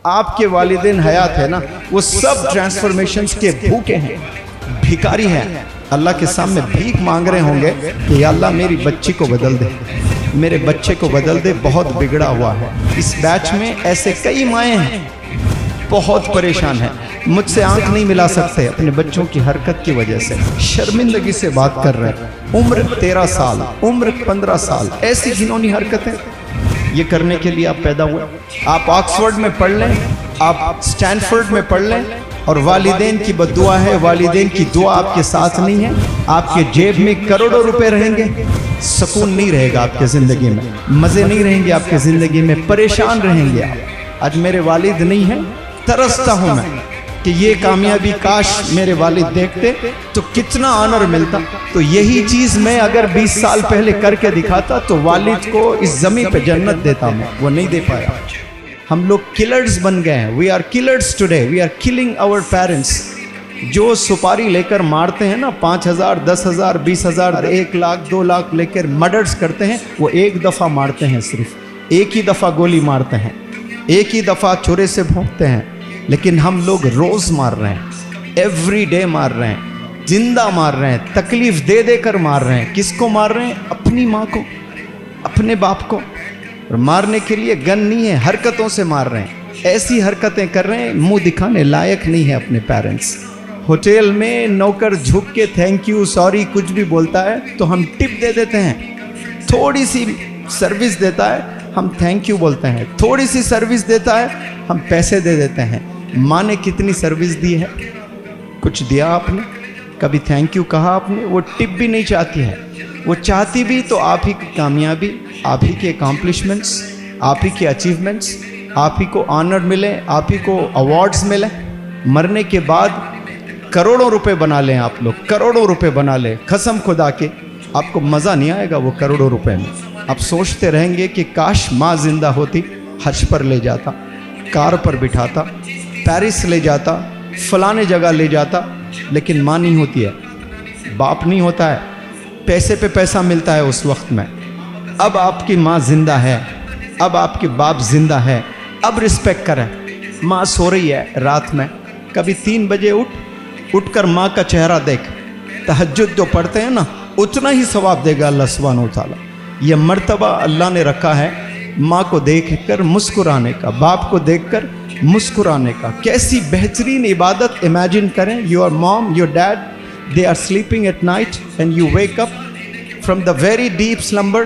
آپ کے والدین حیات ہے نا، وہ سب ٹرانسفارمیشنز کے بھوکے ہیں، بھیکاری ہیں، اللہ کے سامنے بھیک مانگ رہے ہوں گے کہ یا اللہ میری بچی کو بدل دے، میرے بچے کو بدل دے، بہت بگڑا ہوا ہے۔ اس بیچ میں ایسے کئی مائیں ہیں بہت پریشان ہیں، مجھ سے آنکھ نہیں ملا سکتے اپنے بچوں کی حرکت کی وجہ سے، شرمندگی سے بات کر رہے ہیں۔ عمر 13 سال، عمر 15 سال، ایسی گھنونی حرکتیں یہ کرنے کے لیے آپ پیدا ہوئے۔ آپ آکسفورڈ میں پڑھ لیں، آپ سٹینفورڈ میں پڑھ لیں، اور والدین کی بد دعا ہے، والدین کی دعا آپ کے ساتھ نہیں ہے، آپ کے جیب میں کروڑوں روپے رہیں گے، سکون نہیں رہے گا آپ کے زندگی میں، مزے نہیں رہیں گے آپ کے زندگی میں، پریشان رہیں گے آپ۔ آج میرے والد نہیں ہیں، ترستا ہوں میں کہ یہ کامیابی کاش میرے والد دیکھتے تو کتنا آنر ملتا۔ تو یہی چیز میں اگر 20 سال پہلے کر کے دکھاتا تو والد کو اس زمین پہ جنت دیتا میں، وہ نہیں دے پایا۔ ہم لوگ کلرز بن گئے ہیں، we are killers today, we are killing our parents. جو سپاری لے کر مارتے ہیں نا، 5,000 10,000 20,000 1 لاکھ 2 لاکھ لے کر مرڈرز کرتے ہیں، وہ ایک دفعہ مارتے ہیں، صرف ایک ہی دفعہ گولی مارتے ہیں، ایک ہی دفعہ چھرے سے بھونکتے ہیں، لیکن ہم لوگ روز مار رہے ہیں، ایوری ڈے مار رہے ہیں، زندہ مار رہے ہیں، تکلیف دے دے کر مار رہے ہیں۔ کس کو مار رہے ہیں؟ اپنی ماں کو، اپنے باپ کو۔ اور مارنے کے لیے گن نہیں ہے، حرکتوں سے مار رہے ہیں، ایسی حرکتیں کر رہے ہیں، منہ دکھانے لائق نہیں ہے اپنے پیرنٹس۔ ہوٹل میں نوکر جھک کے تھینک یو سوری کچھ بھی بولتا ہے تو ہم ٹپ دے دیتے ہیں، تھوڑی سی سروس دیتا ہے ہم تھینک یو بولتے ہیں، تھوڑی سی سروس دیتا ہے ہم پیسے دے دیتے ہیں۔ ماں نے کتنی سروس دی ہے؟ کچھ دیا آپ نے؟ کبھی تھینک یو کہا آپ نے؟ وہ ٹپ بھی نہیں چاہتی ہے، وہ چاہتی بھی تو آپ ہی کی کامیابی، آپ ہی کے اکامپلشمنٹس، آپ ہی کے اچیومنٹس، آپ ہی کو آنر ملے، آپ ہی کو ایوارڈز ملے۔ مرنے کے بعد کروڑوں روپے بنا لیں آپ لوگ، کروڑوں روپے بنا لیں، قسم خدا کے آپ کو مزہ نہیں آئے گا وہ کروڑوں روپے میں۔ آپ سوچتے رہیں گے کہ کاش ماں زندہ ہوتی، حج پر لے جاتا، کار پر بٹھاتا، پیرس لے جاتا، فلانے جگہ لے جاتا، لیکن ماں نہیں ہوتی ہے، باپ نہیں ہوتا ہے، پیسے پہ پیسہ ملتا ہے اس وقت میں۔ اب آپ کی ماں زندہ ہے، اب آپ کے باپ زندہ ہے، اب رسپیکٹ کریں۔ ماں سو رہی ہے رات میں، کبھی 3 بجے اٹھ کر ماں کا چہرہ دیکھ، تہجد جو پڑھتے ہیں نا اتنا ہی ثواب دے گا اللہ سبحانہ و تعالیٰ۔ یہ مرتبہ اللہ نے رکھا ہے ماں کو دیکھ کر مسکرانے کا، باپ کو دیکھ کر مسکرانے کا۔ کیسی بہترین عبادت امیجن کریں، your mom your dad they are sleeping at night and you wake up from the very deep slumber,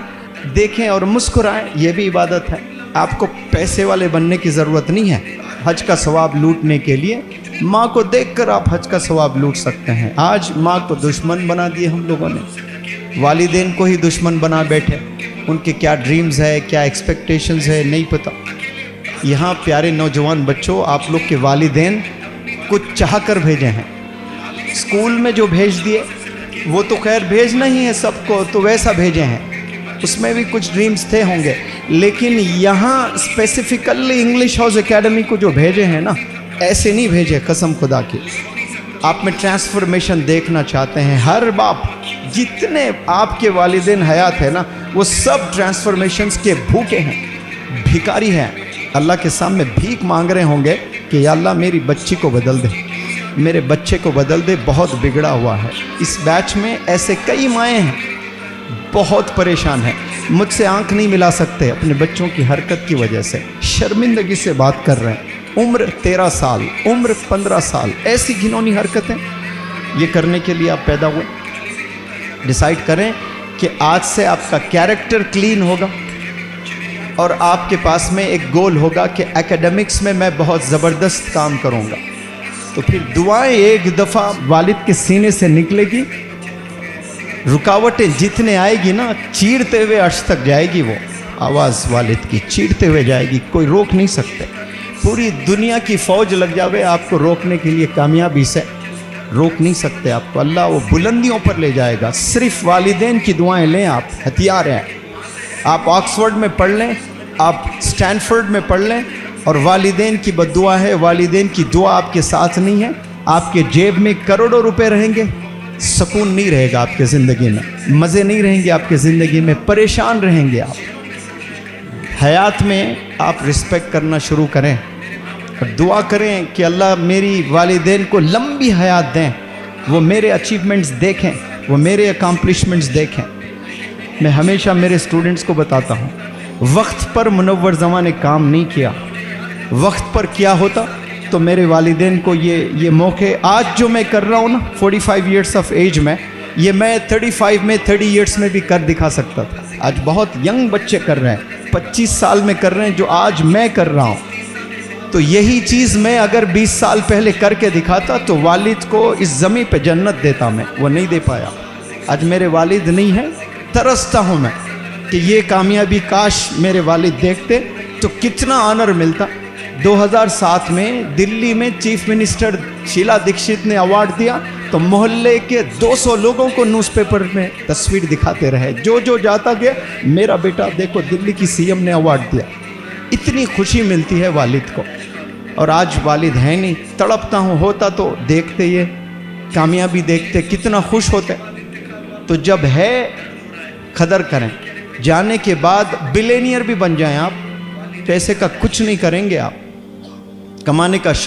دیکھیں اور مسکرائیں، یہ بھی عبادت ہے۔ آپ کو پیسے والے بننے کی ضرورت نہیں ہے حج کا ثواب لوٹنے کے لیے، ماں کو دیکھ کر آپ حج کا ثواب لوٹ سکتے ہیں۔ آج ماں کو دشمن بنا دیے ہم لوگوں نے، والدین کو ہی دشمن بنا بیٹھے، ان کے کیا ڈریمز ہے، کیا ایکسپیکٹیشنز ہے نہیں پتہ۔ یہاں پیارے نوجوان بچوں، آپ لوگ کے والدین کچھ چاہ کر بھیجے ہیں، اسکول میں جو بھیج دیے وہ تو خیر بھیجنا ہی ہے سب کو، تو ویسا بھیجے ہیں، اس میں بھی کچھ ڈریمز تھے ہوں گے، لیکن یہاں اسپیسیفکلی انگلش ہاؤس اکیڈمی کو جو بھیجے ہیں نا، ایسے نہیں بھیجے، قسم خدا کی۔ آپ میں ٹرانسفارمیشن دیکھنا چاہتے ہیں، ہر باپ جتنے آپ کے والدین حیات ہے نا، وہ سب ٹرانسفارمیشنز کے بھوکے ہیں، بھیکاری ہیں، اللہ کے سامنے بھیک مانگ رہے ہوں گے کہ یا اللہ میری بچی کو بدل دے، میرے بچے کو بدل دے، بہت بگڑا ہوا ہے۔ اس بیچ میں ایسے کئی مائیں ہیں بہت پریشان ہیں، مجھ سے آنکھ نہیں ملا سکتے اپنے بچوں کی حرکت کی وجہ سے، شرمندگی سے بات کر رہے ہیں۔ عمر 13 سال، عمر 15 سال، ایسی گھنونی حرکتیں یہ کرنے کے لیے آپ پیدا ہوئے۔ ڈیسائیڈ کریں کہ آج سے آپ کا کیریکٹر کلین ہوگا، اور آپ کے پاس میں ایک گول ہوگا کہ ایکیڈمکس میں میں بہت زبردست کام کروں گا۔ تو پھر دعائیں ایک دفعہ والد کے سینے سے نکلے گی، رکاوٹیں جتنے آئے گی نا، چیرتے ہوئے عرش تک جائے گی، وہ آواز والد کی چیرتے ہوئے جائے گی، کوئی روک نہیں سکتے۔ پوری دنیا کی فوج لگ جاوے آپ کو روکنے کے لیے، کامیابی سے روک نہیں سکتے آپ کو، اللہ وہ بلندیوں پر لے جائے گا۔ صرف والدین کی دعائیں لیں، آپ ہتھیار ہیں۔ آپ آکسفورڈ میں پڑھ لیں، آپ سٹینفورڈ میں پڑھ لیں، اور والدین کی بد دعا ہے، والدین کی دعا آپ کے ساتھ نہیں ہے، آپ کے جیب میں کروڑوں روپے رہیں گے، سکون نہیں رہے گا آپ کے زندگی میں، مزے نہیں رہیں گے آپ کے زندگی میں، پریشان رہیں گے آپ۔ حیات میں آپ رسپیکٹ کرنا شروع کریں، اور دعا کریں کہ اللہ میری والدین کو لمبی حیات دیں، وہ میرے اچیومنٹس دیکھیں، وہ میرے اکامپلشمنٹس دیکھیں۔ میں ہمیشہ میرے اسٹوڈنٹس کو بتاتا ہوں، وقت پر منور زماں نے کام نہیں کیا، وقت پر کیا ہوتا تو میرے والدین کو یہ موقع آج جو میں کر رہا ہوں نا 45 ایئرس آف ایج میں، یہ میں 35 میں 30 ایئرس میں بھی کر دکھا سکتا تھا۔ آج بہت ینگ بچے کر رہے ہیں، 25 سال میں کر رہے ہیں جو آج میں کر رہا ہوں۔ تو یہی چیز میں اگر 20 سال پہلے کر کے دکھاتا تو والد کو اس زمین پہ جنت دیتا میں، وہ نہیں دے پایا۔ آج میرے والد نہیں ہیں، ترستا ہوں میں کہ یہ کامیابی کاش میرے والد دیکھتے تو کتنا آنر ملتا۔ 2007 میں دلی میں چیف منسٹر شیلا دیکشت نے ایوارڈ دیا تو محلے کے 200 لوگوں کو نیوز پیپر میں تصویر دکھاتے رہے، جو جاتا گیا میرا بیٹا دیکھو دلی کی سی ایم نے ایوارڈ دیا۔ اتنی خوشی ملتی ہے والد کو، اور آج والد ہے نہیں، تڑپتا ہوں، ہوتا تو دیکھتے یہ کامیابی دیکھتے کتنا خوش ہوتے۔ تو جب ہے قدر کریں، جانے کے بعد بلینئر بھی بن جائیں آپ، پیسے کا کچھ نہیں کریں گے آپ، کمانے کا شوق